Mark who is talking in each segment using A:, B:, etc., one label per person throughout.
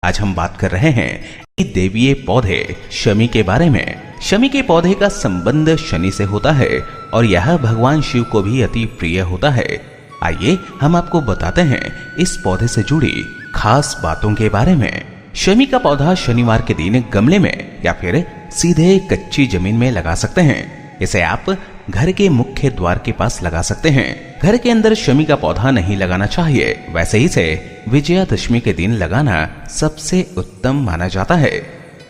A: आज हम बात कर रहे हैं देवीय पौधे शमी के बारे में। शमी के पौधे का संबंध शनि से होता है और यह भगवान शिव को भी अति प्रिय होता है। आइए हम आपको बताते हैं इस पौधे से जुड़ी खास बातों के बारे में। शमी का पौधा शनिवार के दिन गमले में या फिर सीधे कच्ची जमीन में लगा सकते हैं। इसे आप घर के मुख्य द्वार के पास लगा सकते हैं। घर के अंदर शमी का पौधा नहीं लगाना चाहिए। वैसे ही इसे विजयादशमी के दिन लगाना सबसे उत्तम माना जाता है।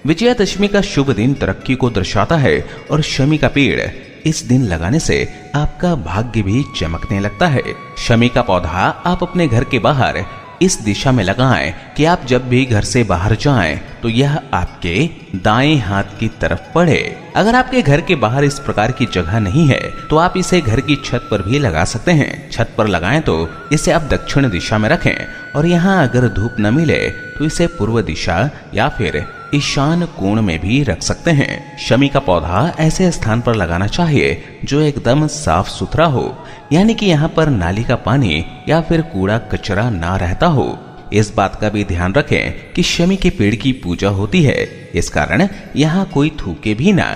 A: विजयादशमी का शुभ दिन तरक्की को दर्शाता है और शमी का पेड़ इस दिन लगाने से आपका भाग्य भी चमकने लगता है। शमी का पौधा आप अपने घर के बाहर इस दिशा में लगाएं कि आप जब भी घर से बाहर जाएं तो यह आपके दाएं हाथ की तरफ पड़े। अगर आपके घर के बाहर इस प्रकार की जगह नहीं है तो आप इसे घर की छत पर भी लगा सकते हैं। छत पर लगाएं तो इसे आप दक्षिण दिशा में रखें और यहाँ अगर धूप न मिले तो इसे पूर्व दिशा या फिर ईशान कोण में भी रख सकते हैं। शमी का पौधा ऐसे स्थान पर लगाना चाहिए जो एकदम साफ सुथरा हो, यानी कि यहाँ पर नाली का पानी या फिर कूड़ा कचरा ना रहता हो। इस बात का भी ध्यान रखें कि शमी के पेड़ की पूजा होती है, इस कारण यहाँ कोई थूके भी ना।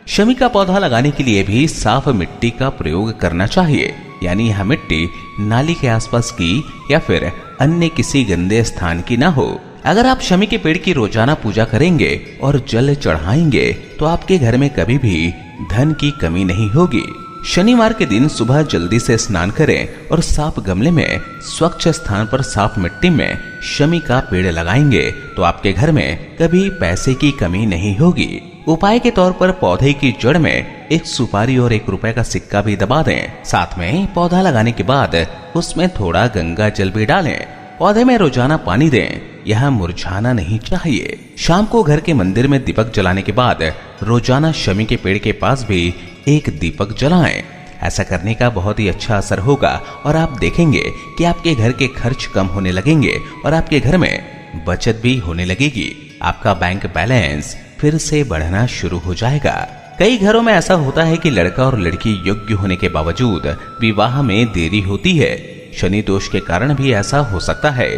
A: शमी का पौधा लगाने के लिए भी साफ मिट्टी का प्रयोग करना चाहिए, यानी यह मिट्टी नाली के आसपास की या फिर अन्य किसी गंदे स्थान की ना हो। अगर आप शमी के पेड़ की रोजाना पूजा करेंगे और जल चढ़ाएंगे तो आपके घर में कभी भी धन की कमी नहीं होगी। शनिवार के दिन सुबह जल्दी से स्नान करें और साफ गमले में स्वच्छ स्थान पर साफ मिट्टी में शमी का पेड़ लगाएंगे तो आपके घर में कभी पैसे की कमी नहीं होगी। उपाय के तौर पर पौधे की जड़ में एक सुपारी और ₹1 का सिक्का भी दबा दें। साथ में पौधा लगाने के बाद उसमें थोड़ा गंगा जल भी डालें। पौधे में रोजाना पानी दें, यह मुरझाना नहीं चाहिए। शाम को घर के मंदिर में दीपक जलाने के बाद रोजाना शमी के पेड़ के पास भी एक दीपक जलाएं। ऐसा करने का बहुत ही अच्छा असर होगा और आप देखेंगे कि आपके घर के खर्च कम होने लगेंगे और आपके घर में बचत भी होने लगेगी। आपका बैंक बैलेंस फिर से बढ़ना शुरू हो जाएगा। कई घरों में ऐसा होता है कि लड़का और लड़की योग्य होने के बावजूद विवाह में देरी होती है। शनि दोष के कारण भी ऐसा हो सकता है।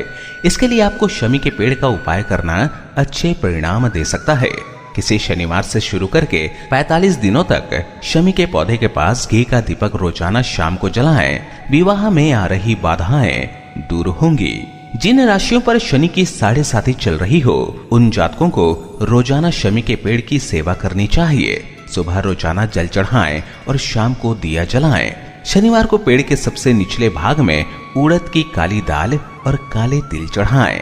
A: इसके लिए आपको शमी के पेड़ का उपाय करना अच्छे परिणाम दे सकता है। किसी शनिवार से शुरू करके 45 दिनों तक शमी के पौधे के पास घी का दीपक रोजाना शाम को जलाएं। विवाह में आ रही बाधाएं दूर होंगी। जिन राशियों पर शनि की 7.5 चल रही हो उन जातकों को रोजाना शमी के पेड़ की सेवा करनी चाहिए। सुबह रोजाना जल चढ़ाएं और शाम को दिया जलाएं। शनिवार को पेड़ के सबसे निचले भाग में उड़द की काली दाल और काले तिल चढ़ाएं।